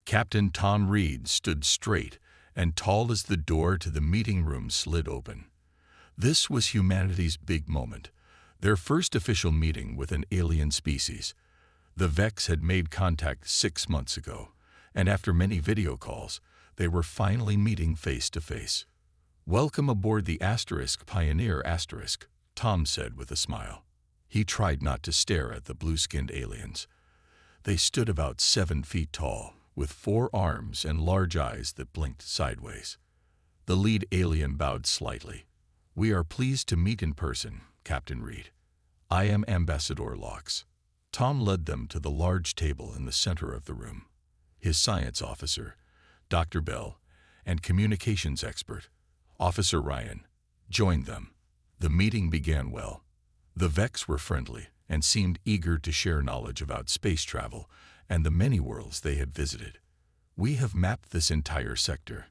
Captain Tom Reed stood straight and tall as the door to the meeting room slid open. This was humanity's big moment, their first official meeting with an alien species. The Vex had made contact 6 months ago, and after many video calls, they were finally meeting face to face. "Welcome aboard the Pioneer *," Tom said with a smile. He tried not to stare at the blue-skinned aliens. They stood about 7 feet tall, with 4 arms and large eyes that blinked sideways. The lead alien bowed slightly. "We are pleased to meet in person, Captain Reed. I am Ambassador Locks." Tom led them to the large table in the center of the room. His science officer, Dr. Bell, and communications expert, Officer Ryan, joined them. The meeting began well. The Vex were friendly and seemed eager to share knowledge about space travel and the many worlds they had visited. "We have mapped this entire sector,"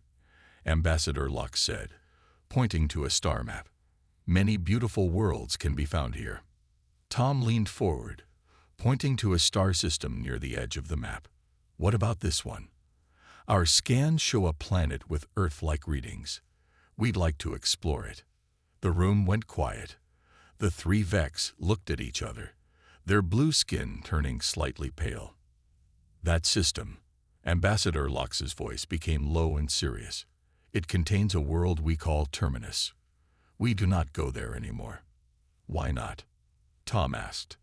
Ambassador Locke said, pointing to a star map. "Many beautiful worlds can be found here." Tom leaned forward, pointing to a star system near the edge of the map. "What about this one? Our scans show a planet with Earth-like readings. We'd like to explore it." The room went quiet. The 3 Vex looked at each other, their blue skin turning slightly pale. "That system," Ambassador Locke's voice became low and serious. "It contains a world we call Terminus. We do not go there anymore." "Why not?" Tom asked.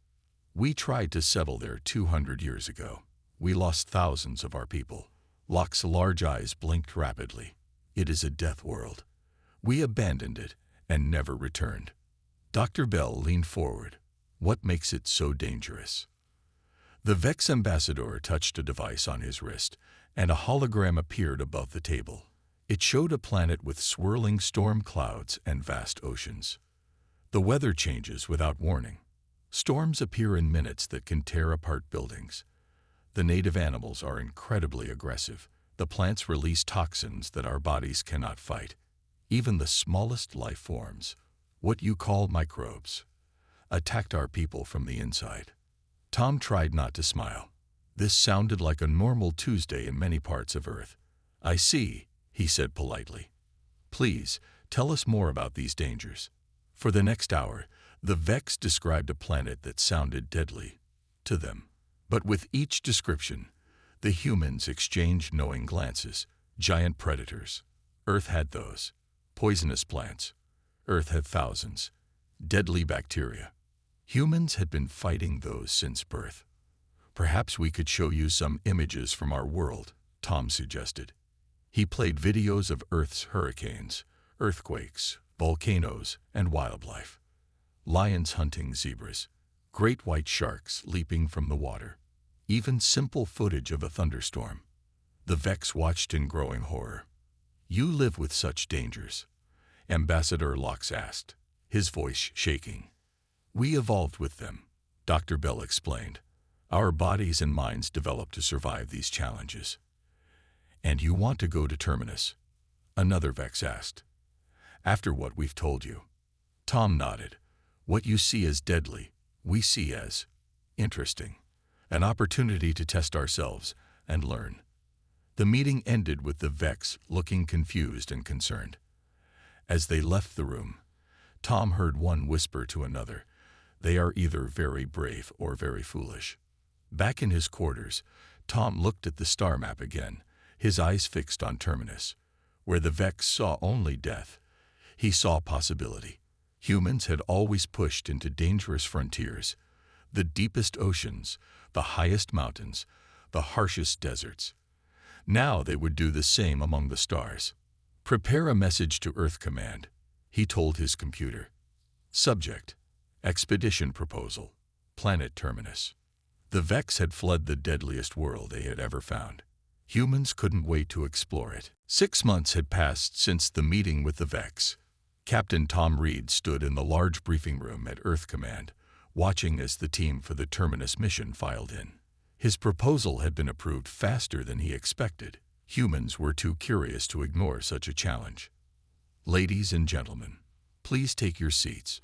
"We tried to settle there 200 years ago. We lost thousands of our people." Locke's large eyes blinked rapidly. "It is a death world. We abandoned it and never returned." Dr. Bell leaned forward. "What makes it so dangerous?" The Vex ambassador touched a device on his wrist, and a hologram appeared above the table. It showed a planet with swirling storm clouds and vast oceans. The weather changes without warning. Storms appear in minutes that can tear apart buildings. The native animals are incredibly aggressive. The plants release toxins that our bodies cannot fight. Even the smallest life forms, what you call microbes, attacked our people from the inside. Tom tried not to smile. This sounded like a normal Tuesday in many parts of Earth. "I see," he said politely. "Please, tell us more about these dangers." For the next hour, the Vex described a planet that sounded deadly to them. But with each description, the humans exchanged knowing glances. Giant predators. Earth had those. Poisonous plants. Earth had thousands. Deadly bacteria. Humans had been fighting those since birth. "Perhaps we could show you some images from our world," Tom suggested. He played videos of Earth's hurricanes, earthquakes, volcanoes, and wildlife. Lions hunting zebras, great white sharks leaping from the water, even simple footage of a thunderstorm. The Vex watched in growing horror. "You live with such dangers?" Ambassador Locks asked, his voice shaking. "We evolved with them," Dr. Bell explained. "Our bodies and minds developed to survive these challenges." "And you want to go to Terminus?" another Vex asked. "After what we've told you." Tom nodded. "What you see as deadly, we see as interesting. An opportunity to test ourselves and learn." The meeting ended with the Vex looking confused and concerned. As they left the room, Tom heard one whisper to another, "They are either very brave or very foolish." Back in his quarters, Tom looked at the star map again, his eyes fixed on Terminus. Where the Vex saw only death, he saw possibility. Humans had always pushed into dangerous frontiers, the deepest oceans, the highest mountains, the harshest deserts. Now they would do the same among the stars. "Prepare a message to Earth Command," he told his computer. "Subject: Expedition Proposal, Planet Terminus." The Vex had fled the deadliest world they had ever found. Humans couldn't wait to explore it. 6 months had passed since the meeting with the Vex. Captain Tom Reed stood in the large briefing room at Earth Command, watching as the team for the Terminus mission filed in. His proposal had been approved faster than he expected. Humans were too curious to ignore such a challenge. "Ladies and gentlemen, please take your seats,"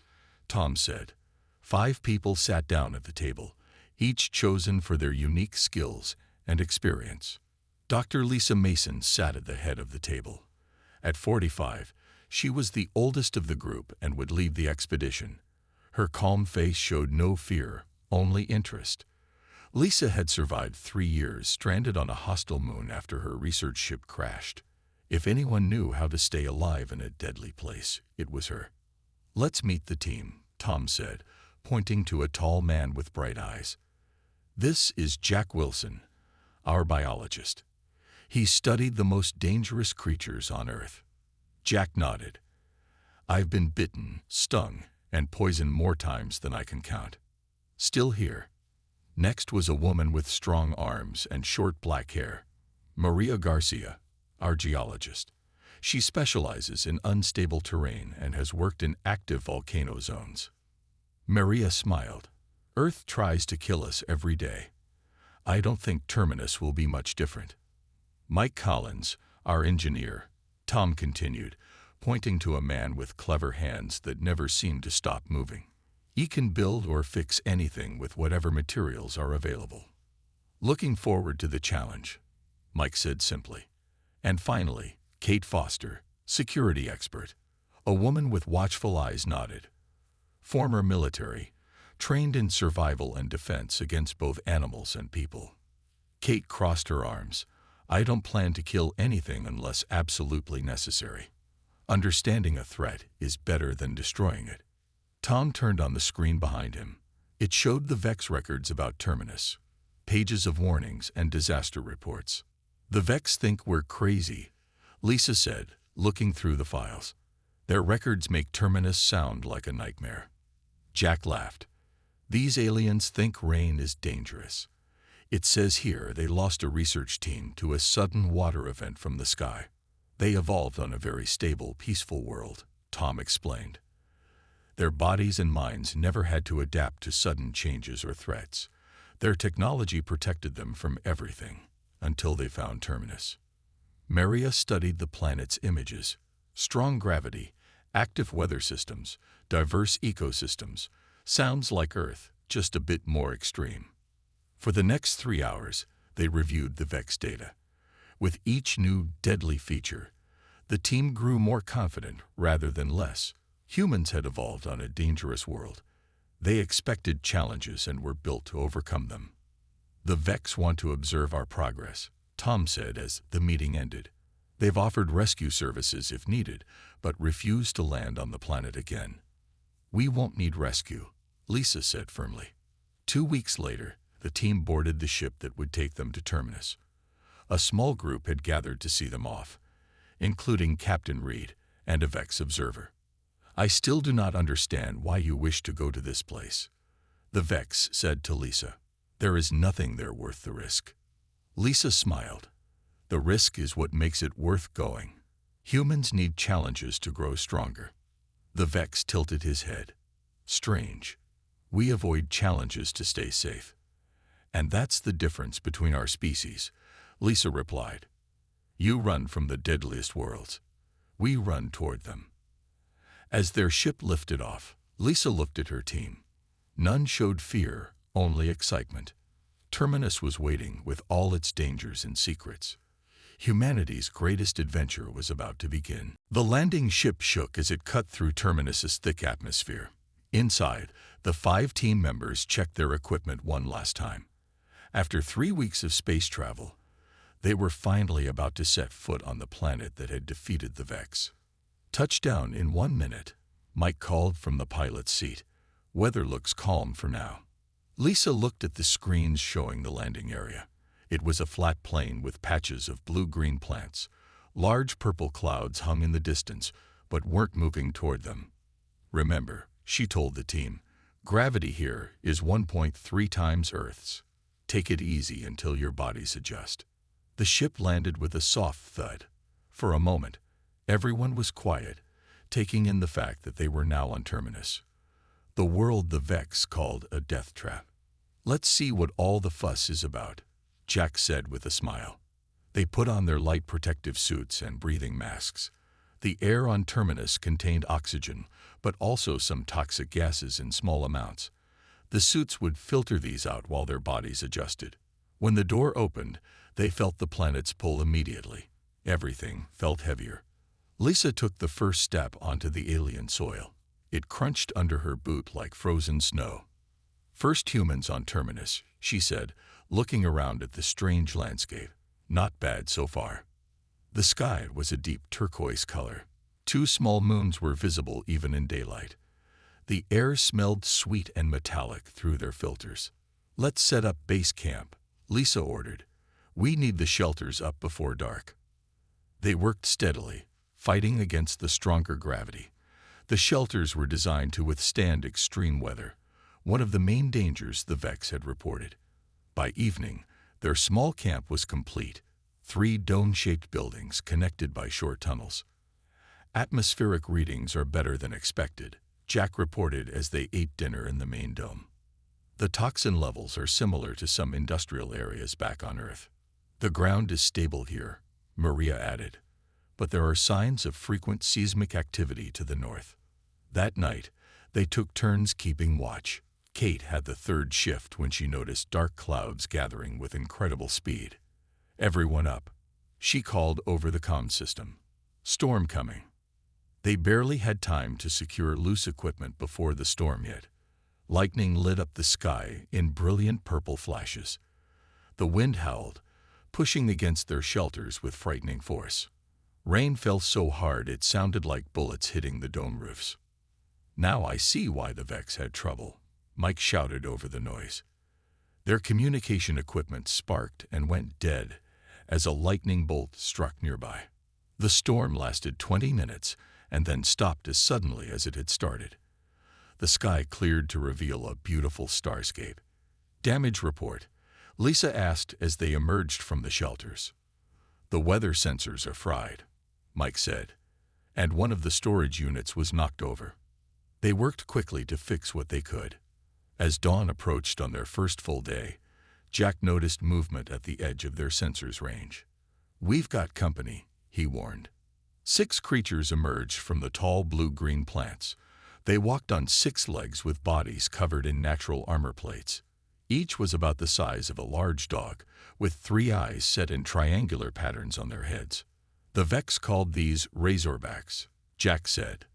Tom said. 5 people sat down at the table, each chosen for their unique skills and experience. Dr. Lisa Mason sat at the head of the table. At 45, she was the oldest of the group and would lead the expedition. Her calm face showed no fear, only interest. Lisa had survived 3 years stranded on a hostile moon after her research ship crashed. If anyone knew how to stay alive in a deadly place, it was her. "Let's meet the team," Tom said, pointing to a tall man with bright eyes. "This is Jack Wilson, our biologist. He studied the most dangerous creatures on Earth." Jack nodded. "I've been bitten, stung, and poisoned more times than I can count. Still here." Next was a woman with strong arms and short black hair, Maria Garcia, our geologist. She specializes in unstable terrain and has worked in active volcano zones. Maria smiled. "Earth tries to kill us every day. I don't think Terminus will be much different." "Mike Collins, our engineer," Tom continued, pointing to a man with clever hands that never seemed to stop moving. "He can build or fix anything with whatever materials are available." "Looking forward to the challenge," Mike said simply. And finally, Kate Foster, security expert. A woman with watchful eyes nodded. Former military, trained in survival and defense against both animals and people. Kate crossed her arms. "I don't plan to kill anything unless absolutely necessary. Understanding a threat is better than destroying it." Tom turned on the screen behind him. It showed the Vex records about Terminus, pages of warnings and disaster reports. "The Vex think we're crazy," Lisa said, looking through the files. "Their records make Terminus sound like a nightmare." Jack laughed. "These aliens think rain is dangerous. It says here they lost a research team to a sudden water event from the sky. They evolved on a very stable, peaceful world," Tom explained. "Their bodies and minds never had to adapt to sudden changes or threats. Their technology protected them from everything, until they found Terminus." Maria studied the planet's images: strong gravity, active weather systems, diverse ecosystems. Sounds like Earth, just a bit more extreme. For the next 3 hours, they reviewed the Vex data. With each new deadly feature, the team grew more confident rather than less. Humans had evolved on a dangerous world. They expected challenges and were built to overcome them. "The Vex want to observe our progress," Tom said as the meeting ended. "They've offered rescue services if needed, but refused to land on the planet again." "We won't need rescue," Lisa said firmly. 2 weeks later, the team boarded the ship that would take them to Terminus. A small group had gathered to see them off, including Captain Reed and a Vex observer. "I still do not understand why you wish to go to this place," the Vex said to Lisa. "There is nothing there worth the risk." Lisa smiled. "The risk is what makes it worth going. Humans need challenges to grow stronger." The Vex tilted his head. "Strange. We avoid challenges to stay safe." "And that's the difference between our species," Lisa replied. "You run from the deadliest worlds. We run toward them." As their ship lifted off, Lisa looked at her team. None showed fear, only excitement. Terminus was waiting with all its dangers and secrets. Humanity's greatest adventure was about to begin. The landing ship shook as it cut through Terminus's thick atmosphere. Inside, the 5 team members checked their equipment one last time. After 3 weeks of space travel, they were finally about to set foot on the planet that had defeated the Vex. "Touchdown in 1 minute," Mike called from the pilot's seat. "Weather looks calm for now." Lisa looked at the screens showing the landing area. It was a flat plain with patches of blue-green plants. Large purple clouds hung in the distance, but weren't moving toward them. "Remember," she told the team, "gravity here is 1.3 times Earth's. Take it easy until your bodies adjust." The ship landed with a soft thud. For a moment, everyone was quiet, taking in the fact that they were now on Terminus. The world the Vex called a death trap. "Let's see what all the fuss is about," Jack said with a smile. They put on their light protective suits and breathing masks. The air on Terminus contained oxygen, but also some toxic gases in small amounts. The suits would filter these out while their bodies adjusted. When the door opened, They felt the planet's pull immediately. Everything felt heavier. Lisa took the first step onto the alien soil. It crunched under her boot like frozen snow. "First humans on Terminus," she said, looking around at the strange landscape. "Not bad so far." The sky was a deep turquoise color. 2 small moons were visible even in daylight. The air smelled sweet and metallic through their filters. "Let's set up base camp," Lisa ordered. "We need the shelters up before dark." They worked steadily, fighting against the stronger gravity. The shelters were designed to withstand extreme weather, one of the main dangers the Vex had reported. By evening, their small camp was complete, 3 dome-shaped buildings connected by short tunnels. "Atmospheric readings are better than expected," Jack reported as they ate dinner in the main dome. "The toxin levels are similar to some industrial areas back on Earth. The ground is stable here," Maria added, "but there are signs of frequent seismic activity to the north." That night, they took turns keeping watch. Kate had the 3rd shift when she noticed dark clouds gathering with incredible speed. "Everyone up," she called over the comm system. "Storm coming." They barely had time to secure loose equipment before the storm hit. Lightning lit up the sky in brilliant purple flashes. The wind howled, pushing against their shelters with frightening force. Rain fell so hard it sounded like bullets hitting the dome roofs. "Now I see why the Vex had trouble," Mike shouted over the noise. Their communication equipment sparked and went dead as a lightning bolt struck nearby. The storm lasted 20 minutes and then stopped as suddenly as it had started. The sky cleared to reveal a beautiful starscape. "Damage report," Lisa asked as they emerged from the shelters. "The weather sensors are fried," Mike said, "and one of the storage units was knocked over." They worked quickly to fix what they could. As dawn approached on their first full day, Jack noticed movement at the edge of their sensors range. "We've got company," he warned. 6 creatures emerged from the tall blue-green plants. They walked on 6 legs with bodies covered in natural armor plates. Each was about the size of a large dog, with 3 eyes set in triangular patterns on their heads. "The Vex called these Razorbacks," Jack said.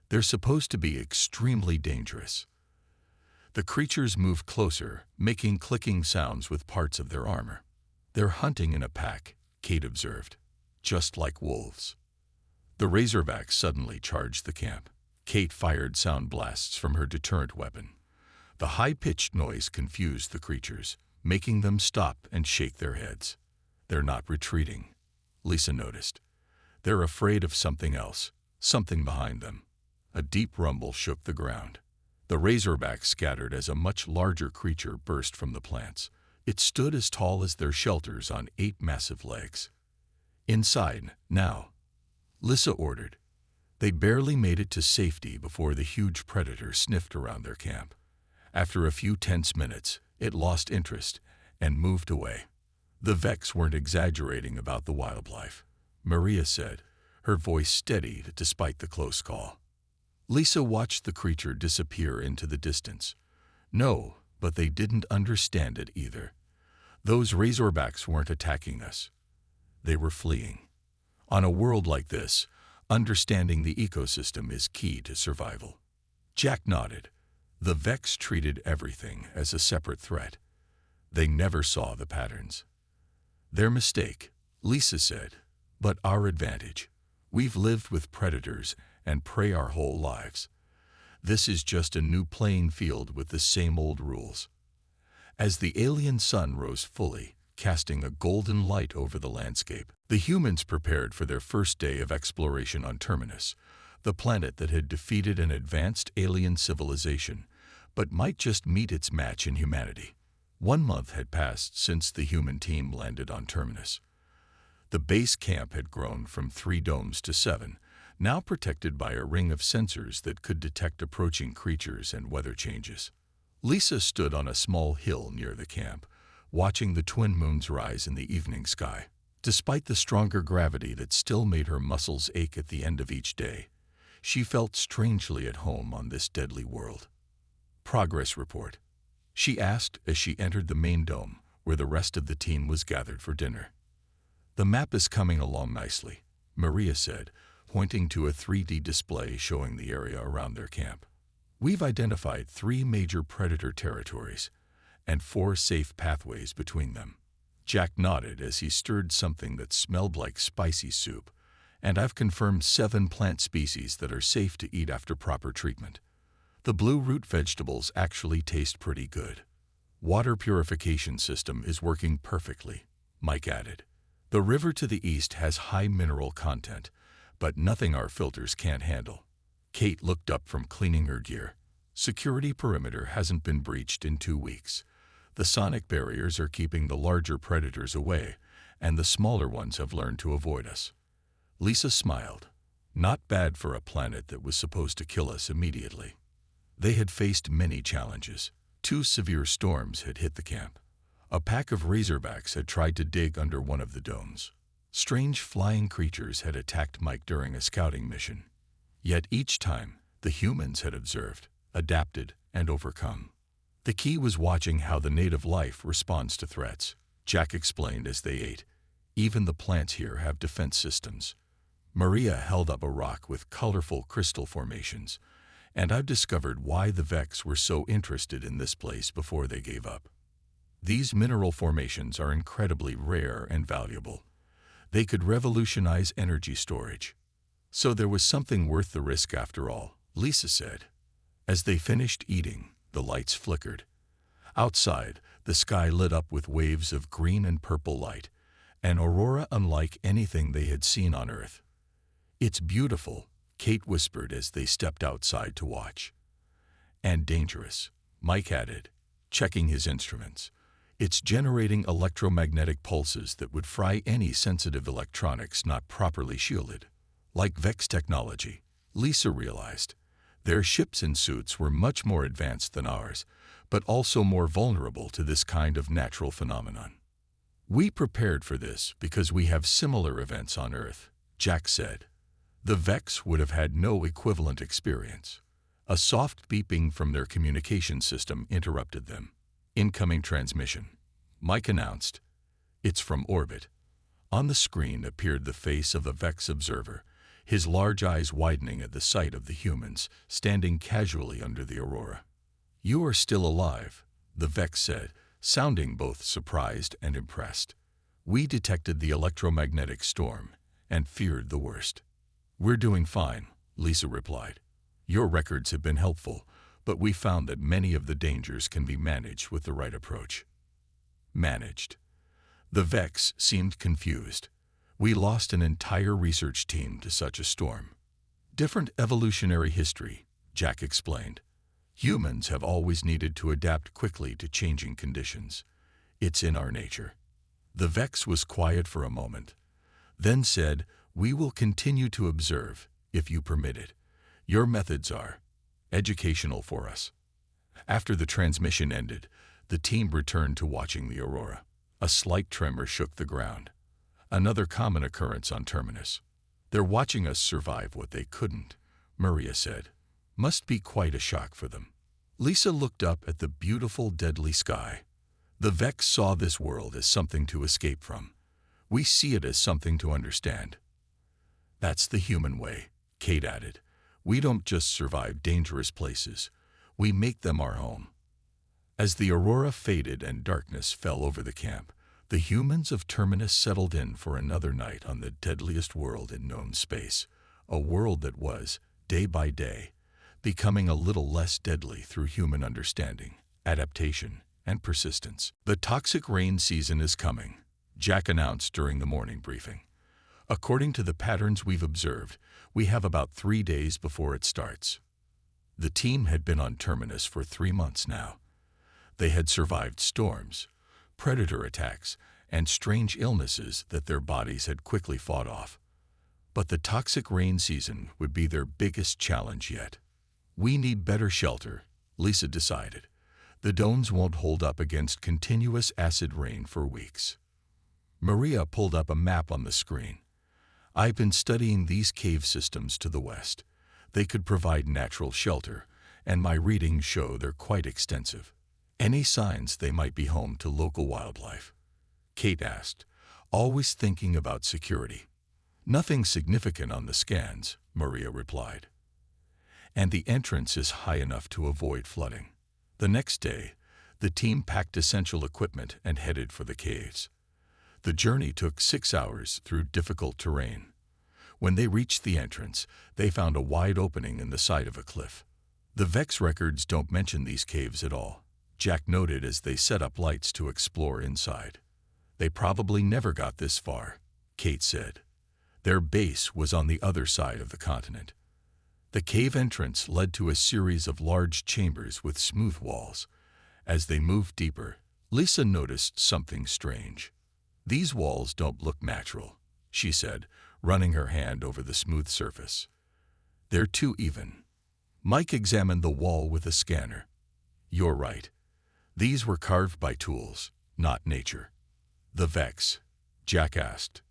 "They're supposed to be extremely dangerous." The creatures moved closer, making clicking sounds with parts of their armor. "They're hunting in a pack," Kate observed, "just like wolves." The Razorbacks suddenly charged the camp. Kate fired sound blasts from her deterrent weapon. The high-pitched noise confused the creatures, making them stop and shake their heads. "They're not retreating," Lisa noticed. "They're afraid of something else, something behind them." A deep rumble shook the ground. The Razorbacks scattered as a much larger creature burst from the plants. It stood as tall as their shelters on 8 massive legs. "Inside, now," Lisa ordered. They barely made it to safety before the huge predator sniffed around their camp. After a few tense minutes, it lost interest and moved away. "The Vex weren't exaggerating about the wildlife," Maria said, her voice steady despite the close call. Lisa watched the creature disappear into the distance. "No, but they didn't understand it either. Those Razorbacks weren't attacking us. They were fleeing. On a world like this, understanding the ecosystem is key to survival." Jack nodded. The Vex treated everything as a separate threat. They never saw the patterns. "Their mistake," Lisa said, "but our advantage. We've lived with predators and prey our whole lives. This is just a new playing field with the same old rules." As the alien sun rose fully, casting a golden light over the landscape, the humans prepared for their first day of exploration on Terminus, the planet that had defeated an advanced alien civilization, but might just meet its match in humanity. 1 month had passed since the human team landed on Terminus. The base camp had grown from 3 domes to 7, now protected by a ring of sensors that could detect approaching creatures and weather changes. Lisa stood on a small hill near the camp, watching the twin moons rise in the evening sky. Despite the stronger gravity that still made her muscles ache at the end of each day, she felt strangely at home on this deadly world. "Progress report," she asked as she entered the main dome, where the rest of the team was gathered for dinner. "The map is coming along nicely," Maria said, pointing to a 3D display showing the area around their camp. "We've identified 3 major predator territories and 4 safe pathways between them." Jack nodded as he stirred something that smelled like spicy soup. "And I've confirmed 7 plant species that are safe to eat after proper treatment. The blue root vegetables actually taste pretty good. Water purification system is working perfectly," Mike added. "The river to the east has high mineral content, but nothing our filters can't handle." Kate looked up from cleaning her gear. "Security perimeter hasn't been breached in 2 weeks. The sonic barriers are keeping the larger predators away, and the smaller ones have learned to avoid us." Lisa smiled. Not bad for a planet that was supposed to kill us immediately. They had faced many challenges. 2 severe storms had hit the camp. A pack of razorbacks had tried to dig under one of the domes. Strange flying creatures had attacked Mike during a scouting mission. Yet each time, the humans had observed, adapted, and overcome. The key was watching how the native life responds to threats, Jack explained as they ate. "Even the plants here have defense systems." Maria held up a rock with colorful crystal formations, "and I've discovered why the Vex were so interested in this place before they gave up. These mineral formations are incredibly rare and valuable. They could revolutionize energy storage." "So there was something worth the risk after all," Lisa said. As they finished eating, the lights flickered. Outside, the sky lit up with waves of green and purple light, an aurora unlike anything they had seen on Earth. "It's beautiful," Kate whispered as they stepped outside to watch. "And dangerous," Mike added, checking his instruments. "It's generating electromagnetic pulses that would fry any sensitive electronics not properly shielded." Like Vex technology, Lisa realized. Their ships and suits were much more advanced than ours, but also more vulnerable to this kind of natural phenomenon. "We prepared for this because we have similar events on Earth," Jack said. The Vex would have had no equivalent experience. A soft beeping from their communication system interrupted them. "Incoming transmission," Mike announced. "It's from orbit." On the screen appeared the face of a Vex observer, his large eyes widening at the sight of the humans standing casually under the aurora. "You are still alive," the Vex said, sounding both surprised and impressed. "We detected the electromagnetic storm and feared the worst." "We're doing fine," Lisa replied. "Your records have been helpful, but we found that many of the dangers can be managed with the right approach." Managed. The Vex seemed confused. "We lost an entire research team to such a storm." "Different evolutionary history," Jack explained. "Humans have always needed to adapt quickly to changing conditions. It's in our nature." The Vex was quiet for a moment, then said, "We will continue to observe, if you permit it. Your methods are educational for us." After the transmission ended, the team returned to watching the aurora. A slight tremor shook the ground. Another common occurrence on Terminus. "They're watching us survive what they couldn't," Maria said. "Must be quite a shock for them." Lisa looked up at the beautiful, deadly sky. The Vex saw this world as something to escape from. We see it as something to understand. "That's the human way," Kate added. "We don't just survive dangerous places. We make them our home." As the aurora faded and darkness fell over the camp, the humans of Terminus settled in for another night on the deadliest world in known space, a world that was, day by day, becoming a little less deadly through human understanding, adaptation, and persistence. "The toxic rain season is coming," Jack announced during the morning briefing. "According to the patterns we've observed, we have about 3 days before it starts." The team had been on Terminus for 3 months now. They had survived storms, predator attacks, and strange illnesses that their bodies had quickly fought off. But the toxic rain season would be their biggest challenge yet. "We need better shelter," Lisa decided. "The domes won't hold up against continuous acid rain for weeks." Maria pulled up a map on the screen. "I've been studying these cave systems to the west. They could provide natural shelter, and my readings show they're quite extensive." Any signs they might be home to local wildlife? Kate asked, always thinking about security. Nothing significant on the scans, Maria replied. And the entrance is high enough to avoid flooding. The next day, the team packed essential equipment and headed for the caves. The journey took 6 hours through difficult terrain. When they reached the entrance, they found a wide opening in the side of a cliff. The Vex records don't mention these caves at all, Jack noted as they set up lights to explore inside. They probably never got this far, Kate said. Their base was on the other side of the continent. The cave entrance led to a series of large chambers with smooth walls. As they moved deeper, Lisa noticed something strange. These walls don't look natural, she said, running her hand over the smooth surface. They're too even. Mike examined the wall with a scanner. You're right. These were carved by tools, not nature. The Vex? Jack asked.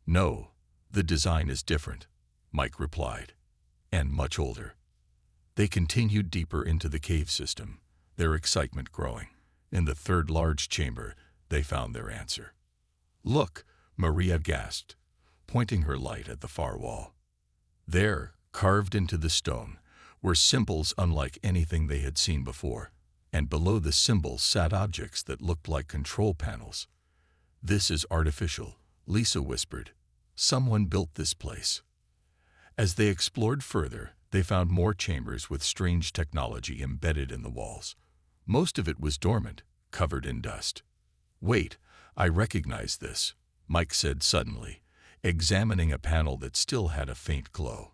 No, the design is different, Mike replied, and much older. They continued deeper into the cave system, their excitement growing. In the third large chamber, they found their answer. Look, Maria gasped, pointing her light at the far wall. There, carved into the stone, were symbols unlike anything they had seen before, and below the symbols sat objects that looked like control panels. This is artificial, Lisa whispered. Someone built this place. As they explored further, they found more chambers with strange technology embedded in the walls. Most of it was dormant, covered in dust. Wait, I recognize this, Mike said suddenly, examining a panel that still had a faint glow.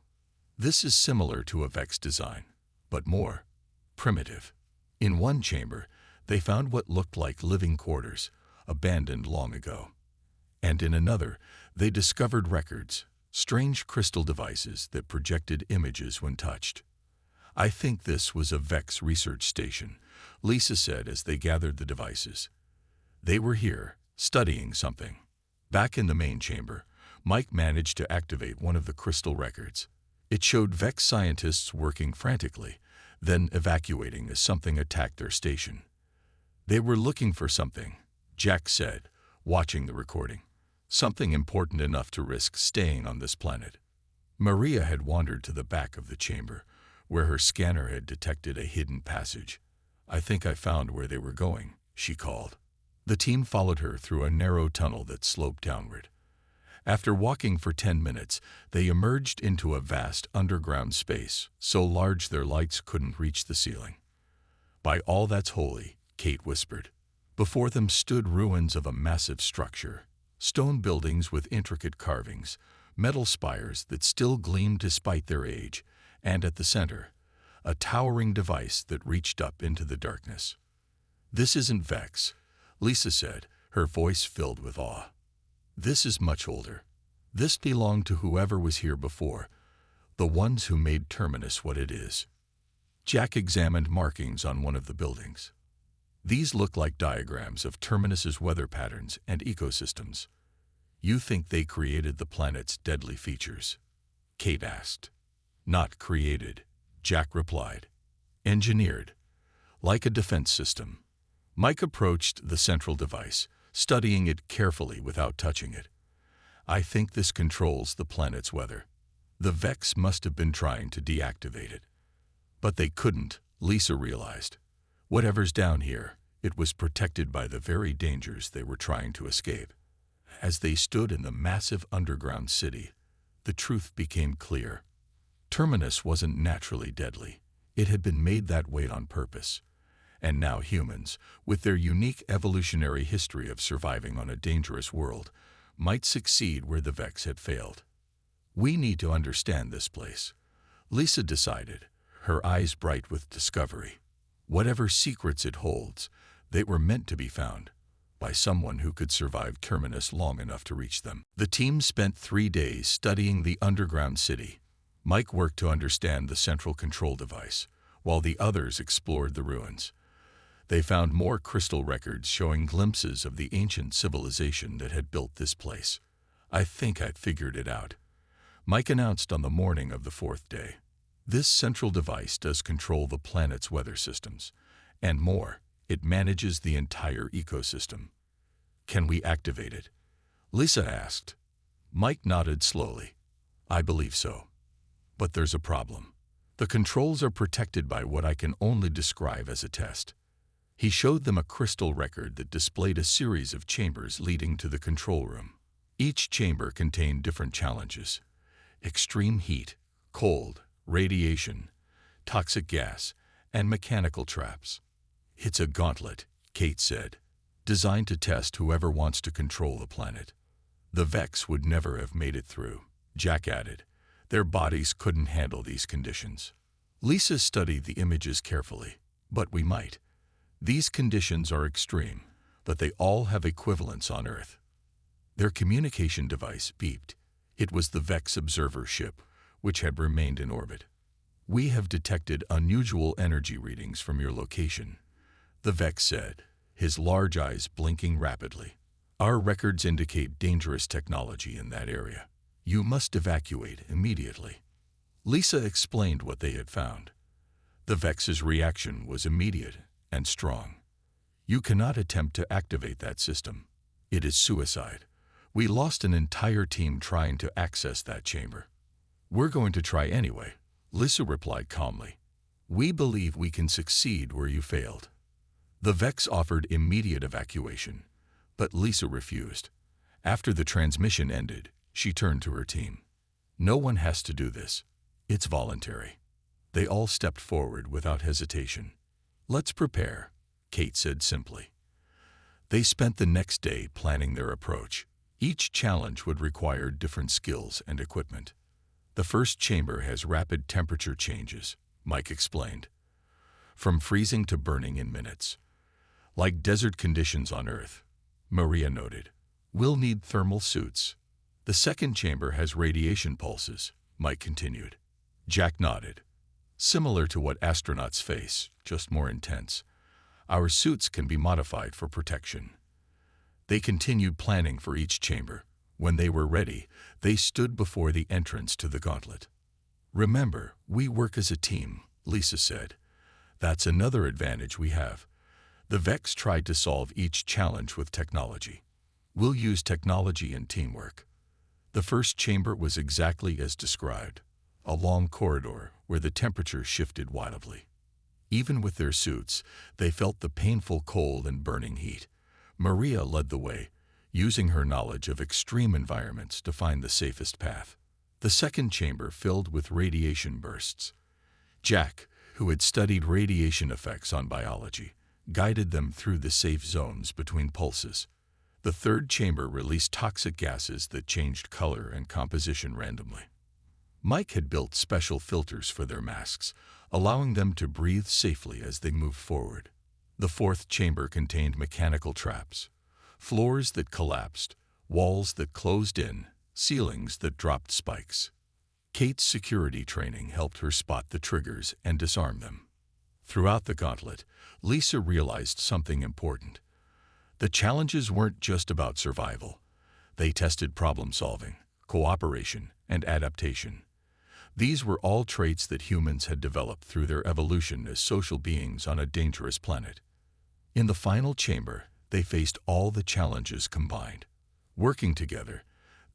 This is similar to a Vex design, but more primitive. In one chamber, they found what looked like living quarters, abandoned long ago. And in another, they discovered records, strange crystal devices that projected images when touched. I think this was a Vex research station, Lisa said as they gathered the devices. They were here, studying something. Back in the main chamber, Mike managed to activate one of the crystal records. It showed Vex scientists working frantically, then evacuating as something attacked their station. They were looking for something, Jack said, watching the recording. Something important enough to risk staying on this planet. Maria had wandered to the back of the chamber, where her scanner had detected a hidden passage. I think I found where they were going, she called. The team followed her through a narrow tunnel that sloped downward. After walking for 10 minutes, they emerged into a vast underground space, so large their lights couldn't reach the ceiling. By all that's holy, Kate whispered. Before them stood ruins of a massive structure. Stone buildings with intricate carvings, metal spires that still gleamed despite their age, and at the center, a towering device that reached up into the darkness. This isn't Vex, Lisa said, her voice filled with awe. This is much older. This belonged to whoever was here before, the ones who made Terminus what it is. Jack examined markings on one of the buildings. These look like diagrams of Terminus's weather patterns and ecosystems. You think they created the planet's deadly features? Kate asked. Not created, Jack replied. Engineered, like a defense system. Mike approached the central device, studying it carefully without touching it. I think this controls the planet's weather. The Vex must have been trying to deactivate it. But they couldn't, Lisa realized. Whatever's down here, it was protected by the very dangers they were trying to escape. As they stood in the massive underground city, the truth became clear. Terminus wasn't naturally deadly. It had been made that way on purpose. And now humans, with their unique evolutionary history of surviving on a dangerous world, might succeed where the Vex had failed. We need to understand this place, Lisa decided, her eyes bright with discovery. Whatever secrets it holds, they were meant to be found by someone who could survive Terminus long enough to reach them. The team spent 3 days studying the underground city. Mike worked to understand the central control device, while the others explored the ruins. They found more crystal records showing glimpses of the ancient civilization that had built this place. I think I'd figured it out, Mike announced on the morning of the 4th day. This central device does control the planet's weather systems, and more, It manages the entire ecosystem. Can we activate it? Lisa asked. Mike nodded slowly. I believe so. But there's a problem. The controls are protected by what I can only describe as a test. He showed them a crystal record that displayed a series of chambers leading to the control room. Each chamber contained different challenges: extreme heat, cold, radiation, toxic gas, and mechanical traps. It's a gauntlet, Kate said, designed to test whoever wants to control the planet. The Vex would never have made it through, Jack added. Their bodies couldn't handle these conditions. Lisa studied the images carefully. But we might. These conditions are extreme, but they all have equivalents on Earth. Their communication device beeped. It was the Vex observer ship, which had remained in orbit. We have detected unusual energy readings from your location, the Vex said, his large eyes blinking rapidly. Our records indicate dangerous technology in that area. You must evacuate immediately. Lisa explained what they had found. The Vex's reaction was immediate and strong. You cannot attempt to activate that system. It is suicide. We lost an entire team trying to access that chamber. We're going to try anyway, Lisa replied calmly. We believe we can succeed where you failed. The Vex offered immediate evacuation, but Lisa refused. After the transmission ended, she turned to her team. No one has to do this. It's voluntary. They all stepped forward without hesitation. Let's prepare, Kate said simply. They spent the next day planning their approach. Each challenge would require different skills and equipment. The first chamber has rapid temperature changes, Mike explained. From freezing to burning in minutes. Like desert conditions on Earth, Maria noted. We'll need thermal suits. The second chamber has radiation pulses, Mike continued. Jack nodded. Similar to what astronauts face, just more intense. Our suits can be modified for protection. They continued planning for each chamber. When they were ready, they stood before the entrance to the gauntlet. Remember, we work as a team, Lisa said. That's another advantage we have. The Vex tried to solve each challenge with technology. We'll use technology and teamwork. The first chamber was exactly as described, a long corridor where the temperature shifted wildly. Even with their suits, they felt the painful cold and burning heat. Maria led the way, using her knowledge of extreme environments to find the safest path. The second chamber filled with radiation bursts. Jack, who had studied radiation effects on biology, guided them through the safe zones between pulses. The third chamber released toxic gases that changed color and composition randomly. Mike had built special filters for their masks, allowing them to breathe safely as they moved forward. The fourth chamber contained mechanical traps, floors that collapsed, walls that closed in, ceilings that dropped spikes. Kate's security training helped her spot the triggers and disarm them. Throughout the gauntlet, Lisa realized something important. The challenges weren't just about survival. They tested problem-solving, cooperation, and adaptation. These were all traits that humans had developed through their evolution as social beings on a dangerous planet. In the final chamber, they faced all the challenges combined. Working together,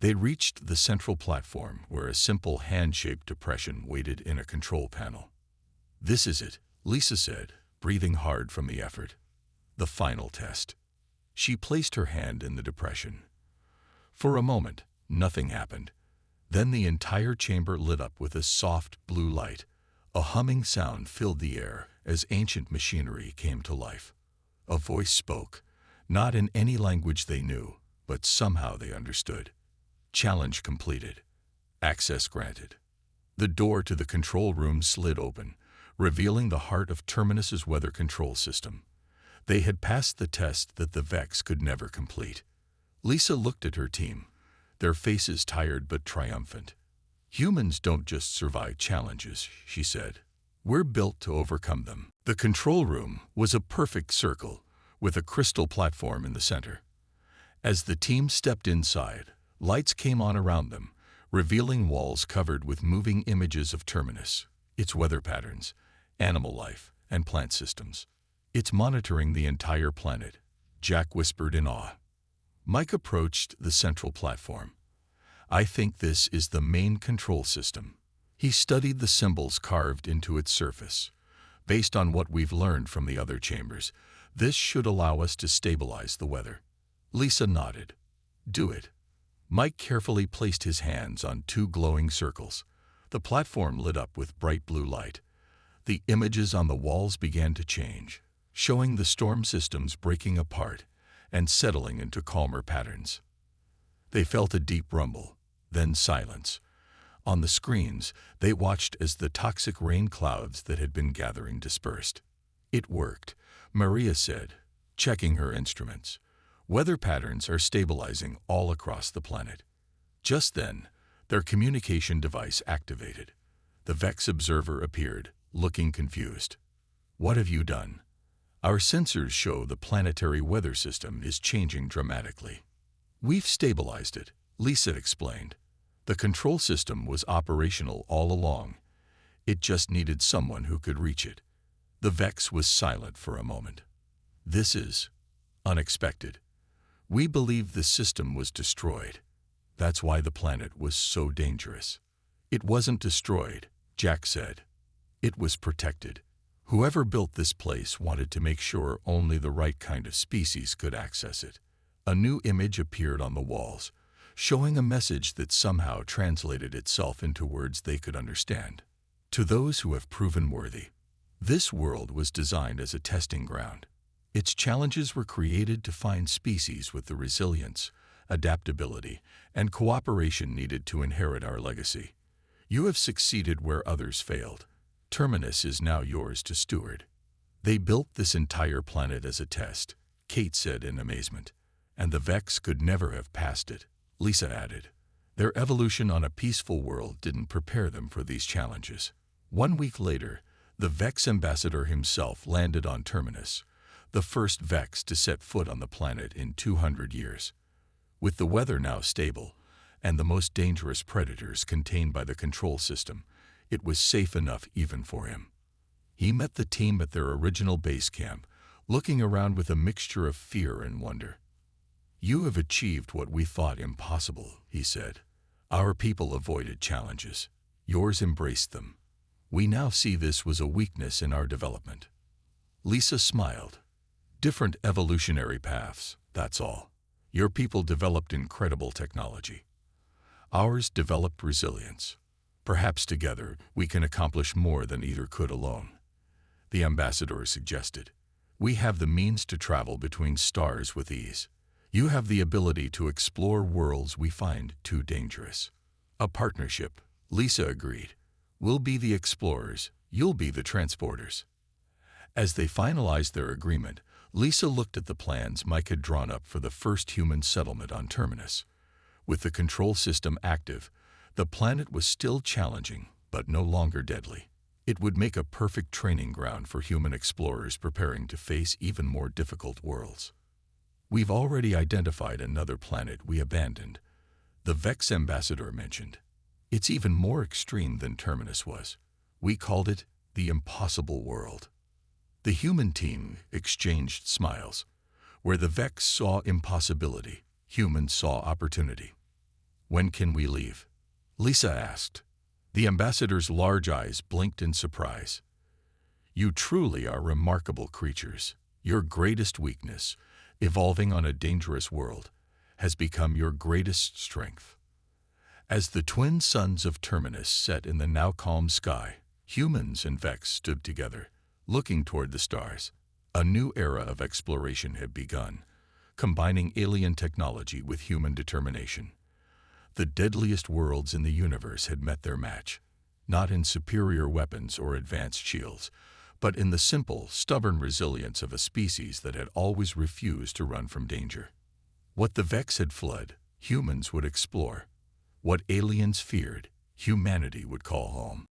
they reached the central platform where a simple hand-shaped depression waited in a control panel. This is it, Lisa said, breathing hard from the effort. The final test. She placed her hand in the depression. For a moment, nothing happened. Then the entire chamber lit up with a soft blue light. A humming sound filled the air as ancient machinery came to life. A voice spoke, not in any language they knew, but somehow they understood. Challenge completed. Access granted. The door to the control room slid open, revealing the heart of Terminus's weather control system. They had passed the test that the Vex could never complete. Lisa looked at her team, their faces tired but triumphant. Humans don't just survive challenges, she said. We're built to overcome them. The control room was a perfect circle, with a crystal platform in the center. As the team stepped inside, lights came on around them, revealing walls covered with moving images of Terminus, its weather patterns, animal life, and plant systems. It's monitoring the entire planet, Jack whispered in awe. Mike approached the central platform. I think this is the main control system. He studied the symbols carved into its surface. Based on what we've learned from the other chambers, this should allow us to stabilize the weather. Lisa nodded. Do it. Mike carefully placed his hands on two glowing circles. The platform lit up with bright blue light. The images on the walls began to change, showing the storm systems breaking apart and settling into calmer patterns. They felt a deep rumble, then silence. On the screens, they watched as the toxic rain clouds that had been gathering dispersed. It worked, Maria said, checking her instruments. Weather patterns are stabilizing all across the planet. Just then, their communication device activated. The Vex observer appeared, looking confused. What have you done? Our sensors show the planetary weather system is changing dramatically. We've stabilized it, Lisa explained. The control system was operational all along. It just needed someone who could reach it. The Vex was silent for a moment. This is unexpected. We believe the system was destroyed. That's why the planet was so dangerous. It wasn't destroyed, Jack said. It was protected. Whoever built this place wanted to make sure only the right kind of species could access it. A new image appeared on the walls, showing a message that somehow translated itself into words they could understand. To those who have proven worthy, this world was designed as a testing ground. Its challenges were created to find species with the resilience, adaptability, and cooperation needed to inherit our legacy. You have succeeded where others failed. Terminus is now yours to steward. They built this entire planet as a test, Kate said in amazement, and the Vex could never have passed it, Lisa added. Their evolution on a peaceful world didn't prepare them for these challenges. 1 week later, the Vex ambassador himself landed on Terminus, the first Vex to set foot on the planet in 200 years. With the weather now stable, and the most dangerous predators contained by the control system, it was safe enough even for him. He met the team at their original base camp, looking around with a mixture of fear and wonder. You have achieved what we thought impossible, he said. Our people avoided challenges. Yours embraced them. We now see this was a weakness in our development. Lisa smiled. Different evolutionary paths, that's all. Your people developed incredible technology. Ours developed resilience. Perhaps together we can accomplish more than either could alone. The ambassador suggested. We have the means to travel between stars with ease. You have the ability to explore worlds we find too dangerous. A partnership, Lisa agreed. We'll be the explorers, you'll be the transporters. As they finalized their agreement, Lisa looked at the plans Mike had drawn up for the first human settlement on Terminus. With the control system active, the planet was still challenging, but no longer deadly. It would make a perfect training ground for human explorers preparing to face even more difficult worlds. We've already identified another planet we abandoned, the Vex ambassador mentioned. It's even more extreme than Terminus was. We called it the impossible world. The human team exchanged smiles. Where the Vex saw impossibility, humans saw opportunity. When can we leave? Lisa asked. The ambassador's large eyes blinked in surprise. You truly are remarkable creatures. Your greatest weakness, evolving on a dangerous world, has become your greatest strength. As the twin suns of Terminus set in the now calm sky, humans and Vex stood together, looking toward the stars. A new era of exploration had begun, combining alien technology with human determination. The deadliest worlds in the universe had met their match, not in superior weapons or advanced shields, but in the simple, stubborn resilience of a species that had always refused to run from danger. What the Vex had fled, humans would explore. What aliens feared, humanity would call home.